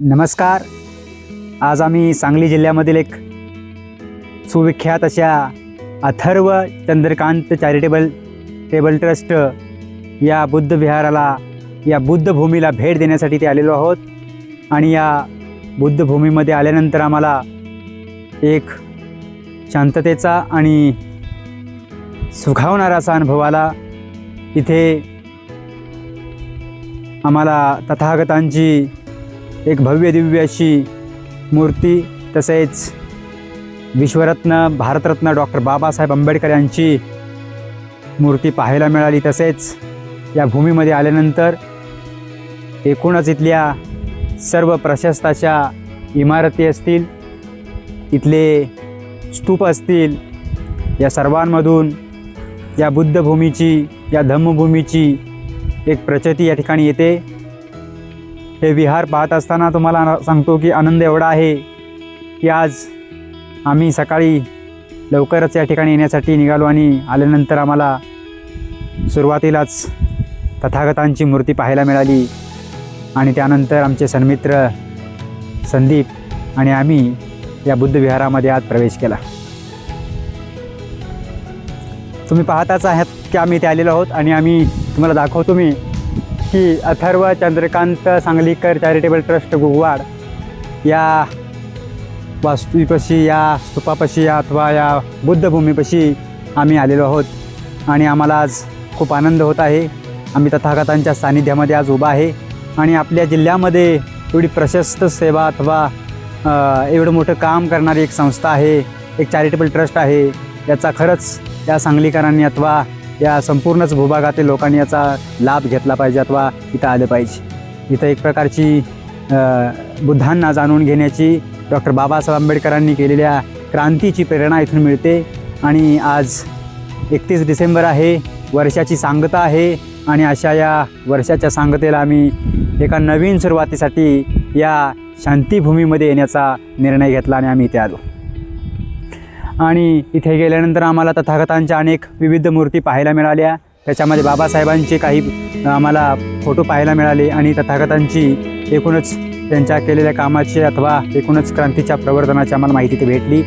नमस्कार. आज आम्ही सांगली जिल्ह्यामधील एक सुविख्यात अशा अथर्व चंद्रकांत चॅरिटेबल ट्रस्ट या बुद्ध विहाराला, या बुद्धभूमीला भेट देण्यासाठी ते आलेलो आहोत. आणि या बुद्धभूमीमध्ये आल्यानंतर आम्हाला एक शांततेचा आणि सुखावणारा असा अनुभव आला. इथे आम्हाला तथागतांची एक भव्य दिव्य अशी मूर्ती, तसेच विश्वरत्न भारतरत्न डॉक्टर बाबासाहेब आंबेडकर यांची मूर्ती पाहायला मिळाली. तसेच या भूमीमध्ये आल्यानंतर एकूणच इथल्या सर्व प्रशस्त अशा इमारती असतील, इथले स्तूप असतील, या सर्वांमधून या बुद्धभूमीची, या धम्मभूमीची एक प्रचिती या ठिकाणी येते. हे विहार पाहत असताना तुम्हाला सांगतो की आनंद एवढा आहे की आज आम्ही सकाळी लवकरच या ठिकाणी येण्यासाठी निघालो आणि आल्यानंतर आम्हाला सुरुवातीलाच तथागतांची मूर्ती पाहायला मिळाली. आणि त्यानंतर आमचे सन्मित्र संदीप आणि आम्ही या बुद्ध विहारामध्ये आज प्रवेश केला. तुम्ही पाहताच आहात की आम्ही इथे आलेलो आहोत आणि आम्ही तुम्हाला दाखवतो मी की अथर्व चंद्रकांत सांगलीकर चॅरिटेबल ट्रस्ट गुगवाड या वास्तूपाशी, या स्तूपापाशी अथवा या बुद्धभूमीपाशी आम्ही आलेलो आहोत. आणि आम्हाला आज खूप आनंद होत आहे. आम्ही तथागतांच्या सानिध्यामध्ये आज उभा आहे आणि आपल्या जिल्ह्यामध्ये एवढी प्रशस्त सेवा अथवा एवढं मोठं काम करणारी एक संस्था आहे, एक चॅरिटेबल ट्रस्ट आहे, याचा खरंच या सांगलीकरांनी अथवा या संपूर्णच भूभागातील लोकांनी याचा लाभ घेतला पाहिजे अथवा इथं आलं पाहिजे. इथं एक प्रकारची बुद्धांना जाणून घेण्याची, डॉक्टर बाबासाहेब आंबेडकरांनी केलेल्या क्रांतीची प्रेरणा इथून मिळते. आणि आज 31 डिसेंबर आहे, वर्षाची सांगता आहे आणि अशा या वर्षाच्या सांगतेला आम्ही एका नवीन सुरुवातीसाठी या शांतीभूमीमध्ये येण्याचा निर्णय घेतला आणि आम्ही इथे आलो. आणि इथे गेल्यानंतर आम्हाला तथागतांच्या अनेक विविध मूर्ती पाहायला मिळाल्या. त्याच्यामध्ये बाबासाहेबांचे काही आम्हाला फोटो पाहायला मिळाले आणि तथागतांची एकूणच त्यांच्या केलेल्या कामाची अथवा एकूणच क्रांतीच्या प्रवर्तनाची आम्हाला माहिती इथे भेटली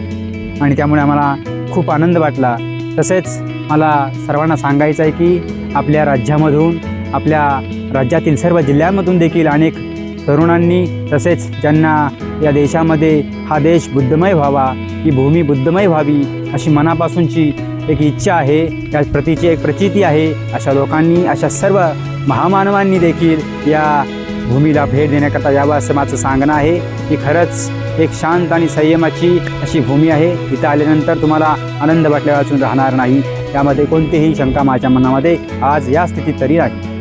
आणि त्यामुळे आम्हाला खूप आनंद वाटला. तसेच मला सर्वांना सांगायचं आहे की आपल्या राज्यामधून, आपल्या राज्यातील सर्व जिल्ह्यांमधून देखील अनेक तरुणांनी, तसेच ज्यांना या देशामध्ये हा देश बुद्धमय व्हावा, ही भूमी बुद्धमय व्हावी अशी मनापासूनची एक इच्छा आहे, या प्रतीची एक प्रचिती आहे, अशा लोकांनी, अशा सर्व महामानवांनी देखील या भूमीला भेट देण्याकरता यावं असं माझं सांगणं आहे. की खरंच एक शांत आणि संयमाची अशी भूमी आहे. इथं आल्यानंतर तुम्हाला आनंद वाटल्यापासून राहणार नाही, त्यामध्ये कोणतीही शंका माझ्या मनामध्ये आज या स्थितीत तरी नाही.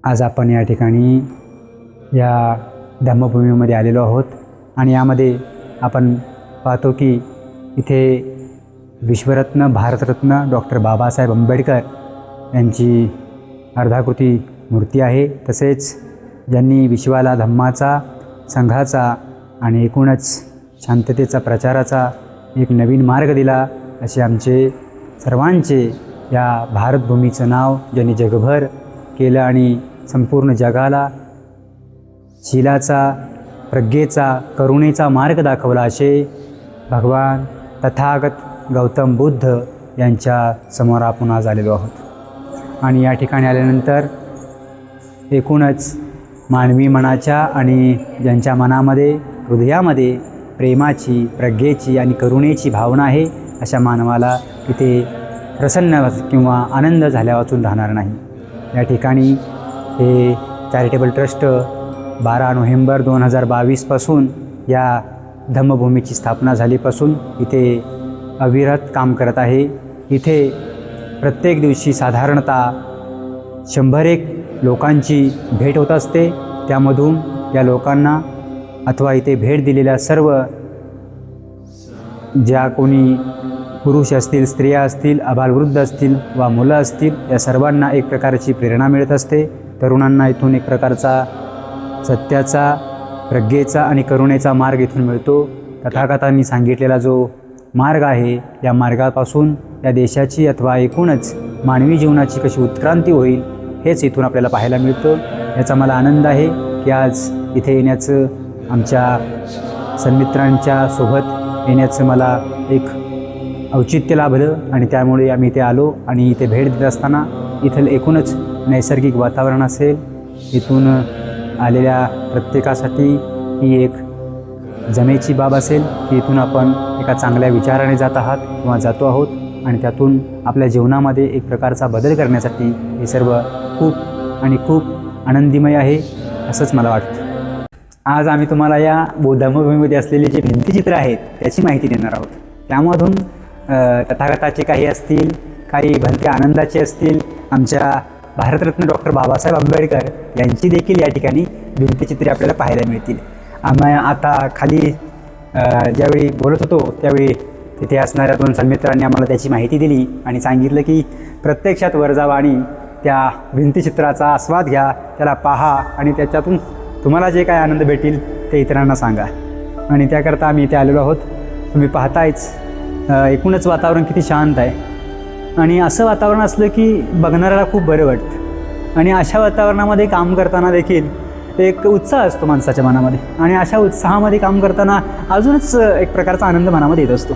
आज आपण या ठिकाणी या धम्मभूमीमध्ये आलेलो आहोत आणि यामध्ये आपण पाहतो की इथे विश्वरत्न भारतरत्न डॉक्टर बाबासाहेब आंबेडकर यांची अर्धाकृती मूर्ती आहे. तसेच ज्यांनी विश्वाला धम्माचा, संघाचा आणि एकूणच शांततेचा, प्रचाराचा एक नवीन मार्ग दिला, असे आमचे सर्वांचे या भारतभूमीचं नाव ज्यांनी जगभर केलं आणि संपूर्ण जगाला शीलाचा, प्रज्ञेचा, करुणेचा मार्ग दाखवला, असे भगवान तथागत गौतम बुद्ध यांच्या समोर आपण आज आलेलो आहोत. आणि या ठिकाणी आल्यानंतर एकूणच मानवी मनाच्या आणि ज्यांच्या मनामध्ये, हृदयामध्ये प्रेमाची, प्रज्ञेची आणि करुणेची भावना आहे, अशा मानवाला इथे प्रसन्न किंवा आनंद झाल्यावाचून राहणार नाही. या ठिकाणी हे चॅरिटेबल ट्रस्ट 12 नोव्हेंबर 2022पासून या धम्मभूमीची स्थापना झालीपासून इथे अविरत काम करत आहे. इथे प्रत्येक दिवशी साधारणतः 100 लोकांची भेट होत असते. त्यामधून या लोकांना अथवा इथे भेट दिलेल्या सर्व ज्या कोणी पुरुष असतील, स्त्रिया असतील, आबालवृद्ध असतील वा मुलं असतील, या सर्वांना एक प्रकारची प्रेरणा मिळत असते. तरुणांना इथून एक प्रकारचा सत्याचा, प्रज्ञेचा आणि करुणेचा मार्ग इथून मिळतो. तथागतांनी सांगितलेला जो मार्ग आहे, या मार्गापासून या देशाची अथवा एकूणच मानवी जीवनाची कशी उत्क्रांती होईल हेच इथून आपल्याला पाहायला मिळतं. याचा मला आनंद आहे की आज इथे येण्याचं, आमच्या सन्मित्रांच्या सोबत येण्याचं मला एक औचित्य लाभलं आणि त्यामुळे आम्ही इथे आलो. आणि इथे भेट देत असताना इथलं एकूणच नैसर्गिक वातावरण असेल, इथून आलेल्या प्रत्येकासाठी ही एक जमेची बाब असेल की इथून आपण एका चांगल्या विचाराने जात आहात किंवा जातो आहोत आणि त्यातून आपल्या जीवनामध्ये एक प्रकारचा बदल करण्यासाठी हे सर्व खूप आणि खूप आनंदीमय आहे असंच मला वाटतं. आज आम्ही तुम्हाला या धम्मभूमीमध्ये असलेले जे भिंतीचित्र आहेत त्याची माहिती देणार आहोत. त्यामधून तथागताचे काही असतील, काही भलते आनंदाचे असतील, आमच्या भारतरत्न डॉक्टर बाबासाहेब आंबेडकर यांची देखील या ठिकाणी भिंतीचित्रे आपल्याला पाहायला मिळतील. आम्ही आता खाली ज्यावेळी बोलत होतो त्यावेळी तिथे असणाऱ्या 2 सन्मित्रांनी आम्हाला त्याची माहिती दिली आणि सांगितलं की प्रत्यक्षात वर जावा आणि त्या भिंतीचित्राचा आस्वाद घ्या, त्याला पहा आणि त्याच्यातून तुम्हाला जे काय आनंद भेटेल ते इतरांना सांगा. आणि त्याकरता आम्ही इथे आलेलो आहोत. तुम्ही पाहतायच एकूणच वातावरण किती शांत आहे आणि असं वातावरण असलं की बघणाऱ्याला खूप बरं वाटतं. आणि अशा वातावरणामध्ये काम करताना देखील एक उत्साह असतो माणसाच्या मनामध्ये आणि अशा उत्साहामध्ये काम करताना अजूनच एक प्रकारचा आनंद मनामध्ये येत असतो.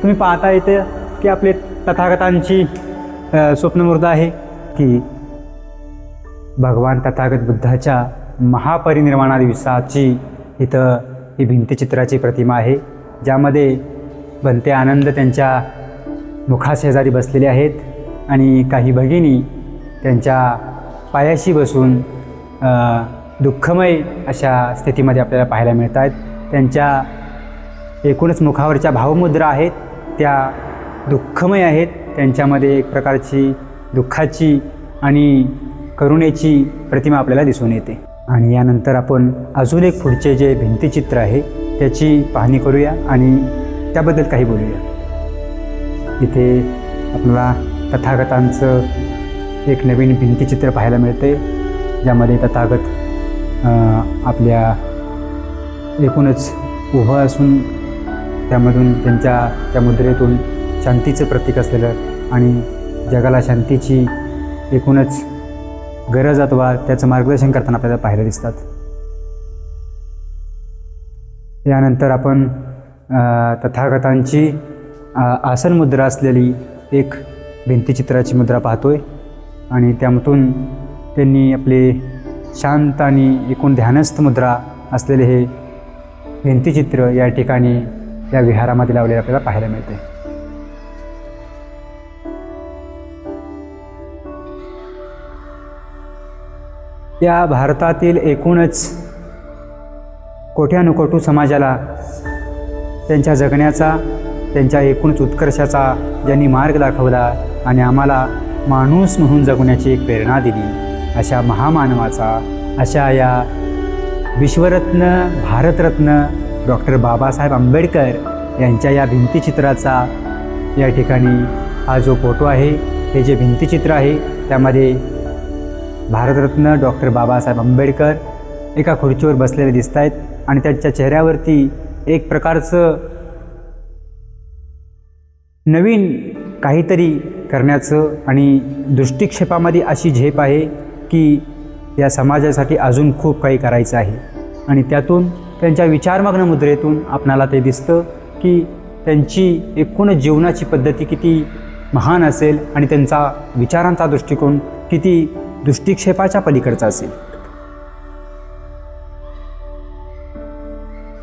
तुम्ही पाहता येते की आपले तथागतांची स्वप्नमूर्त आहे की भगवान तथागत बुद्धाच्या महापरिनिर्वाणा दिवसाची इथं ही भिंतीचित्राची प्रतिमा आहे, ज्यामध्ये भलते आनंद त्यांच्या मुखाशेजारी बसलेले आहेत आणि काही भगिनी त्यांच्या पायाशी बसून दुःखमय अशा स्थितीमध्ये आपल्याला पाहायला मिळत आहेत. त्यांच्या एकूणच मुखावरच्या भावमुद्रा आहेत त्या दुःखमय आहेत. त्यांच्यामध्ये एक प्रकारची दुःखाची आणि करुणेची प्रतिमा आपल्याला दिसून येते. आणि यानंतर आपण अजून एक पुढचे जे भिंतीचित्र आहे त्याची पाहणी करूया आणि त्याबद्दल काही बोलूया. इथे आपल्याला तथागतांचं एक नवीन भिंतीचित्र पाहायला मिळते, ज्यामध्ये तथागत आपल्या एकूणच उभं असून त्यामधून त्या मुद्रेतून शांतीचं प्रतीक असलेलं आणि जगाला शांतीची एकूणच गरज अथवा त्याचं मार्गदर्शन करताना आपल्याला पाहायला दिसतात. यानंतर आपण तथागतांची आसन मुद्रा असलेली एक भिंतीचित्राची मुद्रा पाहतोय आणि त्यामधून त्यांनी आपले शांत आणि एकूण ध्यानस्थ मुद्रा असलेले हे भिंतीचित्र या ठिकाणी या विहारामध्ये लावलेले आपल्याला पाहायला मिळते. या भारतातील एकूणच कोट्यानुकोटी समाजाला त्यांच्या जगण्याचा, त्यांच्या एकूणच उत्कर्षाचा ज्यांनी मार्ग दाखवला आणि आम्हाला माणूस म्हणून जगण्याची एक प्रेरणा दिली, अशा महामानवाचा, अशा या विश्वरत्न भारतरत्न डॉक्टर बाबासाहेब आंबेडकर यांच्या या भिंतीचित्राचा या ठिकाणी हा जो फोटो आहे, हे जे भिंतीचित्र आहे त्यामध्ये भारतरत्न डॉक्टर बाबासाहेब आंबेडकर एका खुर्चीवर बसलेले दिसत आहेत आणि त्यांच्या चेहऱ्यावरती एक प्रकारचं नवीन काहीतरी करण्याचं आणि दृष्टिक्षेपामध्ये अशी झेप आहे की या समाजासाठी अजून खूप काही करायचं आहे. आणि त्यातून त्यांच्या विचारमग्न मुद्रेतून आपणाला ते दिसतं की त्यांची एकूण जीवनाची पद्धती किती महान असेल आणि त्यांचा विचारांचा दृष्टिकोन किती दृष्टिक्षेपाच्या पलीकडचा असेल.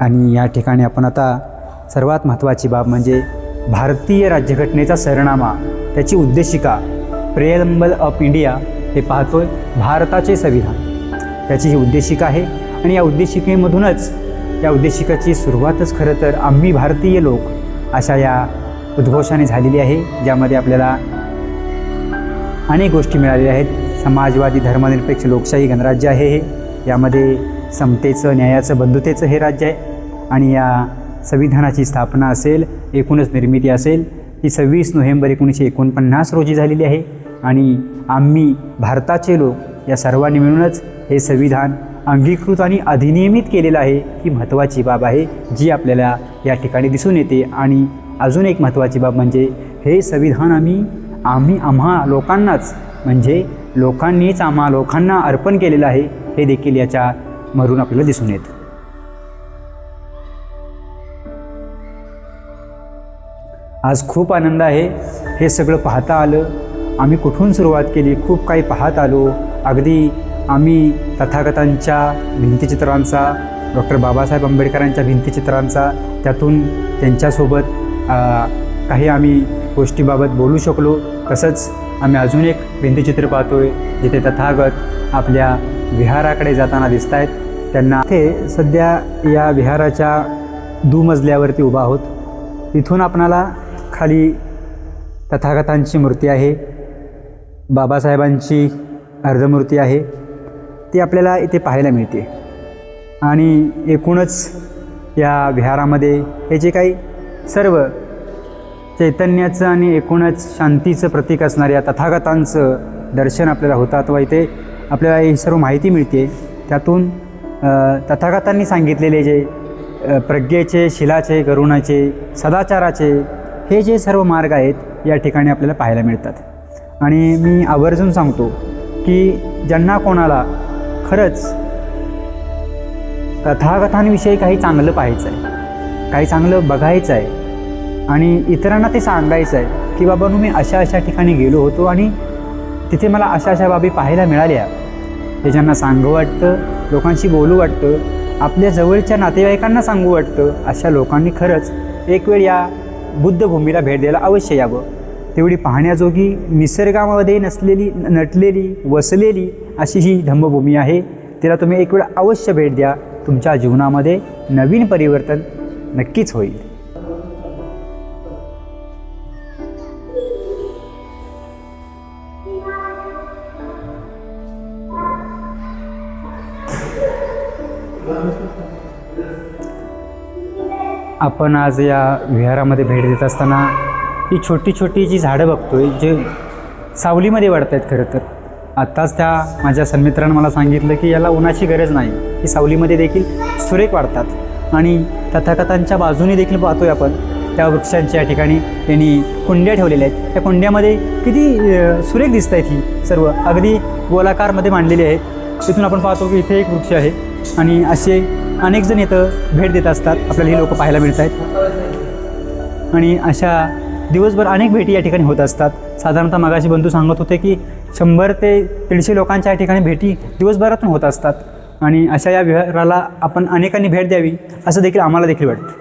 आणि या ठिकाणी आपण आता सर्वात महत्त्वाची बाब म्हणजे भारतीय राज्यघटनेचा सरनामा, त्याची उद्देशिका, प्रेअम्बल ऑफ इंडिया हे पाहतोय. भारताचे संविधान त्याची ही उद्देशिका आहे आणि या उद्देशिकेमधूनच या उद्देशिकाची सुरुवातच खरं तर आम्ही भारतीय लोक अशा या उद्घोषाने झालेली आहे, ज्यामध्ये आपल्याला अनेक गोष्टी मिळालेल्या आहेत. समाजवादी धर्मनिरपेक्ष लोकशाही गणराज्य आहे हे. यामध्ये समतेचं, न्यायाचं, बंधुतेचं हे राज्य आहे. आणि या संविधानाची स्थापना असेल, एकूणच निर्मिती असेल ती 26 नोव्हेंबर 1949 रोजी झालेली आहे. आणि आम्ही भारताचे लोक या सर्वांनी मिळूनच हे संविधान अंगीकृत आणि अधिनियमित केलेलं आहे. ही महत्त्वाची बाब आहे जी आपल्याला या ठिकाणी दिसून येते. आणि अजून एक महत्त्वाची बाब म्हणजे हे संविधान आम्हा लोकांनाच, म्हणजे लोकांनीच आम्हा लोकांना अर्पण केलेलं आहे हे देखील याच्या मरून आपल्याला दिसून येतं. आज खूप आनंद आहे. हे सगळं पाहता आलं. आम्ही कुठून सुरुवात केली, खूप काही पाहत आलो. अगदी आम्ही तथागतांच्या भिंतीचित्रांचा, डॉक्टर बाबासाहेब आंबेडकरांच्या भिंतीचित्रांचा, त्यातून त्यांच्यासोबत काही आम्ही गोष्टीबाबत बोलू शकलो. तसंच आम्ही अजून एक भिंतीचित्र पाहतो आहे जिथे तथागत आपल्या विहाराकडे जाताना दिसत आहेत. त्यांना ते सध्या या विहाराच्या दुमजल्यावरती उभा आहोत. इथून आपणाला खाली तथागतांची मूर्ती आहे, बाबासाहेबांची अर्धमूर्ती आहे, ती आपल्याला इथे पाहायला मिळते. आणि एकूणच या विहारामध्ये हे जे काही सर्व चैतन्याचं आणि एकूणच शांतीचं प्रतीक असणाऱ्या तथागतांचं दर्शन आपल्याला होतात व इथे आपल्याला ही सर्व माहिती मिळते. त्यातून तथागतांनी सांगितलेले जे प्रज्ञेचे, शिलाचे, करुणाचे, सदाचाराचे हे जे सर्व मार्ग आहेत या ठिकाणी आपल्याला पाहायला मिळतात. आणि मी आवर्जून सांगतो की ज्यांना कोणाला खरंच तथागतांविषयी काही चांगलं पाहायचं आहे, काही चांगलं बघायचं आहे आणि इतरांना ते सांगायचं आहे की बाबा मी अशा अशा ठिकाणी गेलो होतो आणि तिथे मला अशा अशा बाबी पाहायला मिळाल्या, हे ज्यांना सांगू वाटतं, लोकांशी बोलू वाटतं, आपल्या जवळच्या नातेवाईकांना सांगू वाटतं, अशा लोकांनी खरंच एक वेळ या बुद्धभूमीला भेट द्यायला अवश्य यावं. तेवढी पाहण्याजोगी, निसर्गामध्ये नटलेली, वसलेली अशी ही धम्मभूमी आहे. तिला तुम्ही एक वेळ अवश्य भेट द्या. तुमच्या जीवनामध्ये नवीन परिवर्तन नक्कीच होईल. आपण आज या विहारामध्ये भेट देत असताना ही छोटी छोटी जी झाडं बघतोय, जे सावलीमध्ये वाढत आहेत. खरं तर आत्ताच त्या माझ्या सन्मित्रांनी मला सांगितलं की याला उन्हाची गरज नाही, ही सावलीमध्ये देखील सुरेख वाढतात. आणि तथागतांच्या बाजूने देखील पाहतोय आपण त्या वृक्षांच्या ठिकाणी त्यांनी कुंड्या ठेवलेल्या आहेत. त्या कुंड्यामध्ये किती सुरेख दिसत आहेत. ही सर्व अगदी गोलाकारमध्ये मांडलेली आहेत. तिथून आपण पाहतो की इथे एक वृक्ष आहे आणि असे अनेक जण इथं भेट देत असतात. आपल्याला ही लोकं पाहायला मिळत आहेत. आणि अशा दिवसभर अनेक भेटी या ठिकाणी होत असतात. साधारणतः मागाशी बंधू सांगत होते की 100 ते 150 लोकांच्या या ठिकाणी भेटी दिवसभरातून होत असतात. आणि अशा या विहाराला आपण अनेकांनी भेट द्यावी असं देखील आम्हाला देखील वाटतं.